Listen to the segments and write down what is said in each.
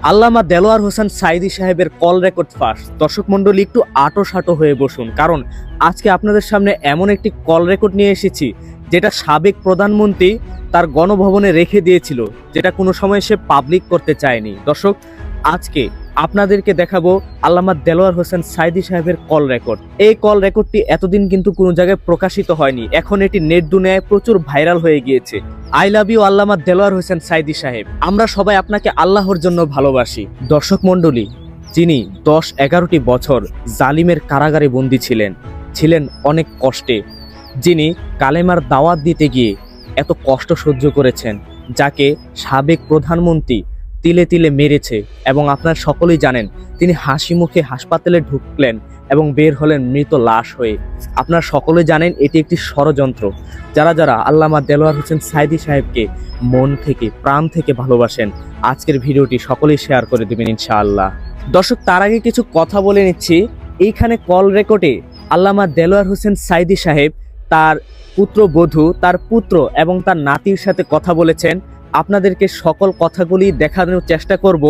আল্লামা দেলোয়ার হোসেন সাঈদী সাহেবের call record ফাঁস। দর্শক মণ্ডলী একটু আঁটো হয়ে বসুন, কারণ আজকে আপনাদের সামনে এমন একটি কল রেকর্ড নিয়ে এসেছি যেটা সাবেক প্রধানমন্ত্রী তার গণভবনে রেখে দিয়েছিল, যেটা কোনো সময় সে পাবলিক করতে চায়নি। দর্শক, আজকে আপনাদেরকে দেখাবো আল্লামা দেলোয়ার হোসেন সাঈদী সাহেবের কল রেকর্ড। এই কল রেকর্ডটি এতদিন কিন্তু কোনো জায়গায় প্রকাশিত হয়নি, এখন এটি নেট দুনিয়ায় প্রচুর ভাইরাল হয়ে গিয়েছে। আই লাভ ইউ আল্লামা দেলোয়ার হোসেন সাঈদী সাহেব, আমরা সবাই আপনাকে আল্লাহর জন্য ভালোবাসি। দর্শক মণ্ডলী, যিনি 10-11টি বছর জালিমের কারাগারে বন্দী ছিলেন অনেক কষ্টে, যিনি কালেমার দাওয়াত দিতে গিয়ে এত কষ্ট সহ্য করেছেন, যাকে সাবেক প্রধানমন্ত্রী তিলে তিলে মেরেছে, এবং আপনারা সকলেই জানেন তিনি হাসি মুখে হাসপাতালে ঢুকলেন এবং বের হলেন মৃত লাশ হয়ে। আপনারা সকলেই জানেন এটি একটি ষড়যন্ত্র। যারা যারা আল্লামা দেলোয়ার হোসেন সাঈদী সাহেবকে মন থেকে প্রাণ থেকে ভালোবাসেন, আজকের ভিডিওটি সকলেই শেয়ার করে দেবেন ইনশাআল্লাহ। দর্শক, তার আগে কিছু কথা বলে নিচ্ছি। এইখানে কল রেকর্ডে আল্লামা দেলোয়ার হোসেন সাঈদী সাহেব তার পুত্রবধূ, তার পুত্র এবং তার নাতির সাথে কথা বলেছেন। আপনাদেরকে সকল কথাগুলি দেখানোর চেষ্টা করব,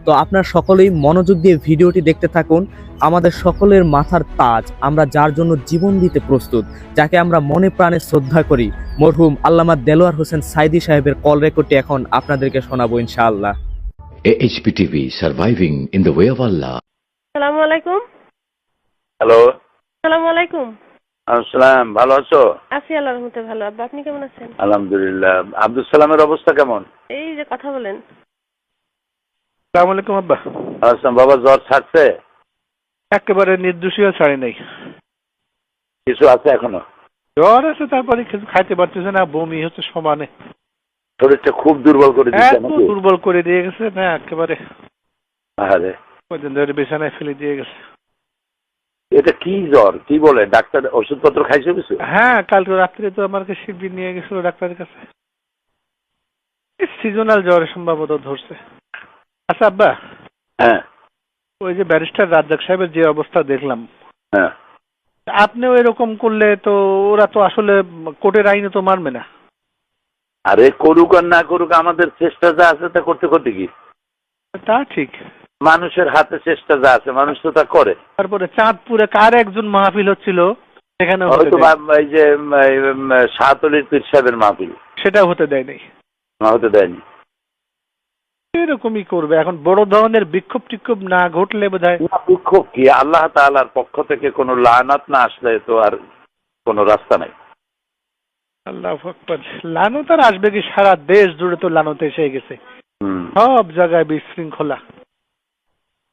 তো আপনারা সকলেই মনোযোগ দিয়ে ভিডিওটি দেখতে থাকুন। আমাদের সকলের মাথার তাজ, আমরা যার জন্য জীবন দিতে প্রস্তুত, যাকে আমরা মনে প্রাণে শ্রদ্ধা করি, মরহুম আল্লামা দেলোয়ার হোসেন সাঈদী সাহেবের কল রেকর্ডটি এখন আপনাদেরকে শোনাবো ইনশাআল্লাহ। AHPTV, surviving in the way of Allah. আসসালামু আলাইকুম। হ্যালো। আসসালামু আলাইকুম। আসসালাম, ভালো আছো? আছি আল্লাহর রহমতে ভালো। আব্বা, আপনি কেমন আছেন? আলহামদুলিল্লাহ। আব্দুল সালামের অবস্থা কেমন? এই যে কথা বলেন। আসসালামু আলাইকুম আব্বা। আসসালাম। বাবা, জ্বর ছাড়ছে? একেবারে নির্দোষীয় ছাড়ি নাই, কিছু আছে এখনো? জ্বর আছে, তারপরে কিছু খাইতে পারতেছে না, বমি হচ্ছে সমানে। শরীরটা খুব দুর্বল করে দিচ্ছে নাকি? দুর্বল করে দিয়ে গেছে না একেবারে। আরে, কদিন ধরে বিছানায় ফেলে দিয়ে গেছে। এটা কি জ্বর? কি বলে ডাক্তার? ওষুধপত্র খাইছো কিছু? হ্যাঁ, কালকে রাত্রে তো আমাকে শিবির নিয়ে গেছিল ডাক্তারের কাছে। সিজনাল জ্বর সম্ভবত ধরছে। আচ্ছা আব্বা, হ্যাঁ ওই যে ব্যারিস্টার রাজ্জাক সাহেবের যে অবস্থা দেখলাম, হ্যাঁ। আপনিও এরকম করলে তো ওরা তো আসলে কোর্টের আইনে তো মানবে না। আরে, করুক আর না করুক, আমাদের চেষ্টা যা আছে তা করতে করতে কি? তা ঠিক, মানুষের হাতে চেষ্টা যা আছে মানুষ তো তা করে। তারপরে চাঁদপুরে কার একজন মাহফিল হচ্ছিল, সেখানে হয়তো এই যে শাহতলির পীর সাহেবের মাহফিল, সেটাও হতে দেয় নাই, হতে দেয়নি। এরকমই করবে এখন। বড় ধরনের বিক্ষোভ টিক্ষোভ না ঘটলে বোধহয়। বিক্ষোভ কি? আল্লাহ তাআলার পক্ষ থেকে কোনো লানাত না আসলে তো আর কোনো রাস্তা নাই। আল্লাহু আকবার। লানত আর আসবে কি? সারা দেশ জুড়ে তো লানত এসে গেছে, সব জায়গায় বিশৃঙ্খলা।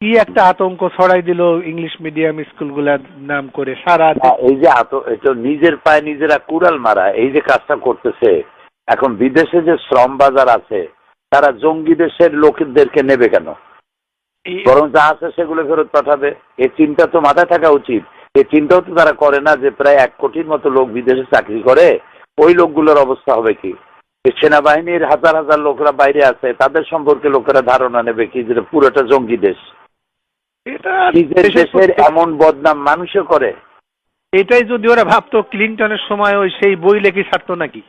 কি একটা আতঙ্ক ছড়াই দিল ইংলিশ মিডিয়াম স্কুলগুলার নাম করে সারা। এই যে এটা নিজের পায়ে নিজেরা কুড়াল মারা, এই যে কাজটা করতেছে, এখন বিদেশে যে শ্রম বাজার আছে তারা জঙ্গি দেশের লোকদেরকে নেবে কেন? বরং যা আছে সেগুলো ফেরত পাঠাবে। এই চিন্তা তো মাথায় থাকা উচিত। এই চিন্তাও তো তারা করে না যে প্রায় 1 কোটির মতো লোক বিদেশে চাকরি করে, ওই লোকগুলোর অবস্থা হবে কি? সেনাবাহিনীর হাজার হাজার লোকরা বাইরে আছে, তাদের সম্পর্কে লোকেরা ধারণা নেবে কি যে পুরোটা জঙ্গি দেশ। নিজের দেশের এমন বদনাম মানুষে করে। এটাই যদি ওরা ভাবতো ক্লিনটনের সময় ওই সেই বই লেখি ছাড়তো নাকি?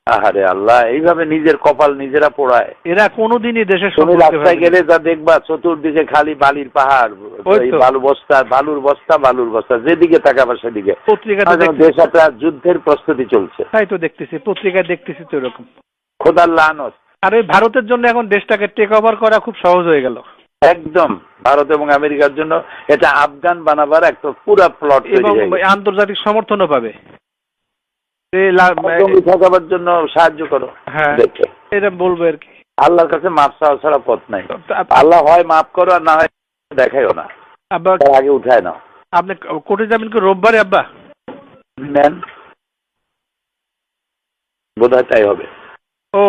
আহারে আল্লাহ, এইভাবে নিজের কপাল নিজেরা পোড়ায়। এরা কোনোদিনই দেশের তুমি রাস্তায় গেলে যা দেখবা, চতুর্দিকে খালি বালির পাহাড়, বালুর বস্তা, যেদিকে তাকাবা সেদিকে। দেশ একটা যুদ্ধের প্রস্তুতি চলছে। তাই তো দেখতেছি, পত্রিকায় দেখতেছি তো এরকম। খোদার লানত। আর ওই ভারতের জন্য এখন দেশটাকে টেক ওভার করা খুব সহজ হয়ে গেল। একদম ভারত এবং আমেরিকার জন্য এটা আফগান বানাবার একটা পুরো প্লট এবং আন্তর্জাতিক সমর্থনও পাবে। ঠকাবার জন্য সাহায্য করো। হ্যাঁ, এটা বলবো আর কি। আল্লাহর কাছে মাপ চাওয়া ছাড়া পথ নাই। আল্লাহ হয় মাফ করো, আর না হয় দেখাইও না। আব্বা, আগে উঠায় নাও। আপনি কোর্টে যাবেন কি রোববারে আব্বা? নেন, বোধহয় তাই হবে। ও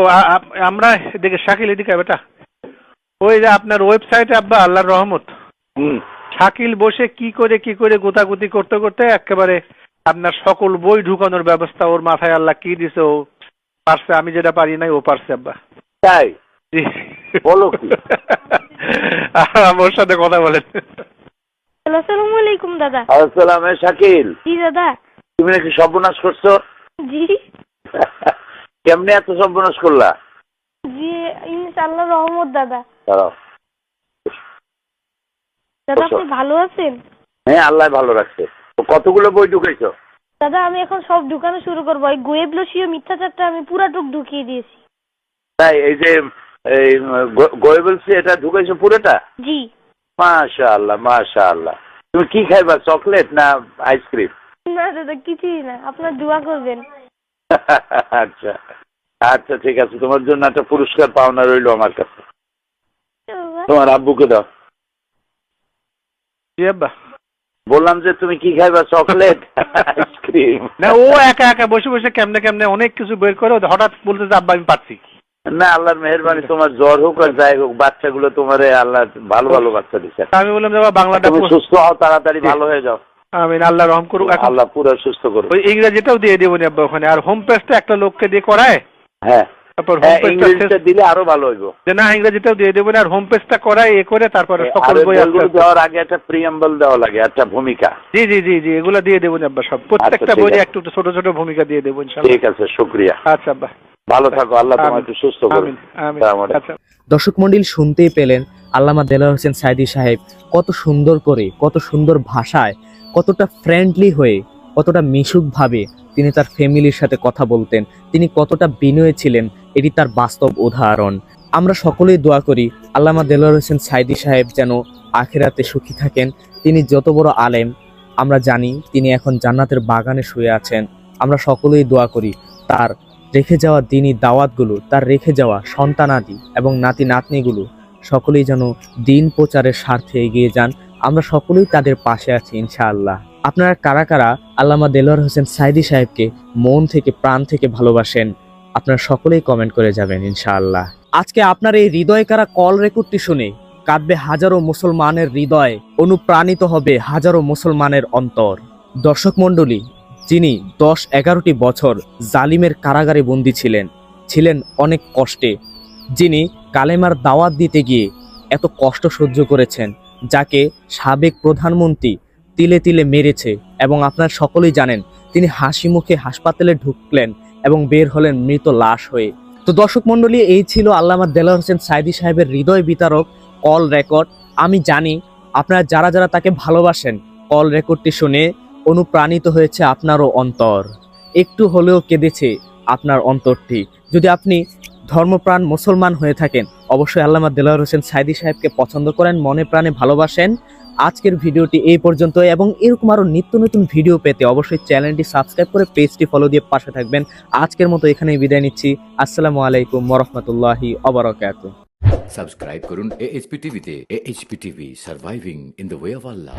আমরা এদিকে শাকিল, এদিকে বেটা। ওই যে আপনার ওয়েবসাইটে আব্বা আল্লাহর রহমত, শাকিল বসে কি করে গোতাগুতি করতে করতে একেবারে আপনার সকল বই ঢুকানোর ব্যবস্থা ওর মাথায় আল্লাহ কি দিছে, ও পারছে। আমি যেটা পারি নাই ও পারছে আব্বা। তাই বলো কি? আমার সাথে কথা বলেন। আসসালামু আলাইকুম দাদা। আসসালাম। শাকিল। জি দাদা। তুমি নাকি সর্বনাশ করছো? জি। কেমনে এত সর্বনাশ করলা? জি, ইনশাআল্লাহ রহমত দাদা। দাঁড়াও। দাদা বসো। আপনি ভালো আছেন? হ্যাঁ, আল্লাহ ভালো রাখছে। তো কতগুলো বই ঢুকেছো? দাদা আমি এখন সব ঢুকানো শুরু করবো। এই গোয়েবলসীয় মিথ্যাচারটা আমি পুরাটুক ঢুকিয়ে দিয়েছি। তাই এই যে এই গোয়েবলস এটা ঢুকেছো পুরোটা? জি। মাশাআল্লাহ মাশাআল্লাহ। তুমি কি খাইবা, চকলেট না আইসক্রিম? না দাদা কিছুই না, আপনার দোয়া করবেন। আচ্ছা আচ্ছা, ঠিক আছে, তোমার জন্য একটা পুরস্কার পাওনা রইলো আমার কাছে। তোমার আব্বুকে দাও। জি আব্বা। বললাম যে তুমি কি খাইবা, চকলেট আইসক্রিম? না, ও একা একা বসে বসে কেমনে কেমনে অনেক কিছু বের করে হঠাৎ বলতে যে আব্বা আমি পারছি। না, আল্লাহর মেহেরবানি, তোমার জ্বর হোক আর যাই হোক, বাচ্চাগুলো তোমারে আল্লাহ ভালো ভালো বাচ্চা দিচ্ছে। আমি বললাম যে বাবা বাংলাটা তুমি সুস্থ হও, তাড়াতাড়ি ভালো হয়ে যাও। আমি আল্লাহ রহম করুক। এখন আল্লাহ পুরো সুস্থ করুক। ওই ইংরেজিটাও দিয়ে দেবো নি আব্বা ওখানে। আর হোম পেজটা একটা লোককে দিয়ে করায়, হ্যাঁ তারপর হোম হ্যাঁ, পেজটা ইংরেজিতে দিলে আরো ভালো হইব। না ইংরেজিটাও দিয়ে দেবো না, আর হোম পেজটা করায় এ করে তারপরে সকল আর বই বইগুলো দেওয়ার আগে একটা প্রিয়াম্বল দেওয়া লাগে, একটা ভূমিকা। জি জি জি জি, এগুলো দিয়ে দেবো না আব্বা সব। প্রত্যেকটা ঠিক বইয়ে আছে। একটু একটু ছোট ছোট ভূমিকা দিয়ে দেবো ইনশাআল্লাহ। ঠিক আছে, শুক্রিয়া। আচ্ছা আব্বা, ভালো থাকো, আল্লাহ আমিন। তোমাকে সুস্থ করুন। আমিন আমিন। আসসালামু আলাইকুম। আচ্ছা। দর্শক মন্ডল শুনতেই পেলেন আল্লামা দেলোয়ার হোসেন সাইদী সাহেব কত সুন্দর করে, কত সুন্দর ভাষায়, কতটা ফ্রেন্ডলি হয়ে, কতটা মিশুক ভাবে তিনি তার ফ্যামিলির সাথে কথা বলতেন, তিনি কতটা বিনয়ী ছিলেন, এটি তার বাস্তব উদাহরণ। আমরা সকলেই দোয়া করি আল্লামা দেলোয়ার হোসেন সাইদী সাহেব যেন আখিরাতে সুখী থাকেন। তিনি যত বড় আলেম, আমরা জানি তিনি এখন জান্নাতের বাগানে শুয়ে আছেন। আমরা সকলেই দোয়া করি তার রেখে যাওয়া দিনই দাওয়াতগুলো, তার রেখে যাওয়া সন্তানাদি এবং নাতি নাতনিগুলো সকলেই যেন দিন প্রচারের স্বার্থে এগিয়ে যান। আমরা সকলেই তাদের পাশে আছি ইনশাআল্লাহ। আপনারা কারা কারা আল্লামা দেলোয়ার হোসেন সাইদী সাহেবকে মন থেকে, প্রাণ থেকে ভালোবাসেন, আপনারা সকলেই কমেন্ট করে যাবেন ইনশাআল্লাহ। আজকে আপনার এই হৃদয় কারা কল রেকর্ডটি শুনে কাঁদবে হাজারো মুসলমানের হৃদয়, অনুপ্রাণিত হবে হাজারো মুসলমানের অন্তর। দর্শক মণ্ডলী, যিনি 10-11টি বছর জালিমের কারাগারে বন্দী ছিলেন অনেক কষ্টে, যিনি কালেমার দাওয়াত দিতে গিয়ে এত কষ্ট সহ্য করেছেন, যাকে সাবেক প্রধানমন্ত্রী তিলে তিলে মেরেছে, এবং আপনারা সকলেই জানেন তিনি হাসি মুখে হাসপাতালে ঢুকলেন এবং বের হলেন মৃত লাশ হয়ে। তো দর্শক মণ্ডলী, এই ছিল আল্লামা দেলোয়ার হোসেন সাইদী সাহেবের হৃদয় বিতারক কল রেকর্ড। আমি জানি আপনারা যারা যারা তাকে ভালোবাসেন, কল রেকর্ডটি শুনে অনুপ্রাণিত হয়েছে আপনারও অন্তর, একটু হলেও কেঁদেছে আপনার অন্তরটি। যদি আপনি ধর্মপ্রাণ মুসলমান হয়ে থাকেন, অবশ্যই আল্লামা দেলোয়ার হোসেন সাইদী সাহেবকে পছন্দ করেন, মনে প্রাণে ভালোবাসেন। আজকের ভিডিওটি এই পর্যন্ত, এবং এরকম আরো নিত্য নতুন ভিডিও পেতে অবশ্যই চ্যানেলটি সাবস্ক্রাইব করে পেজটি ফলো দিয়ে পাশে থাকবেন। আজকের মতো এখানেই বিদায় নিচ্ছি। আসসালামু আলাইকুম ওয়া রাহমাতুল্লাহি ওয়া বারাকাতুহু। সাবস্ক্রাইব করুন AHP টিভিতে। AHP TV, surviving in the way of Allah.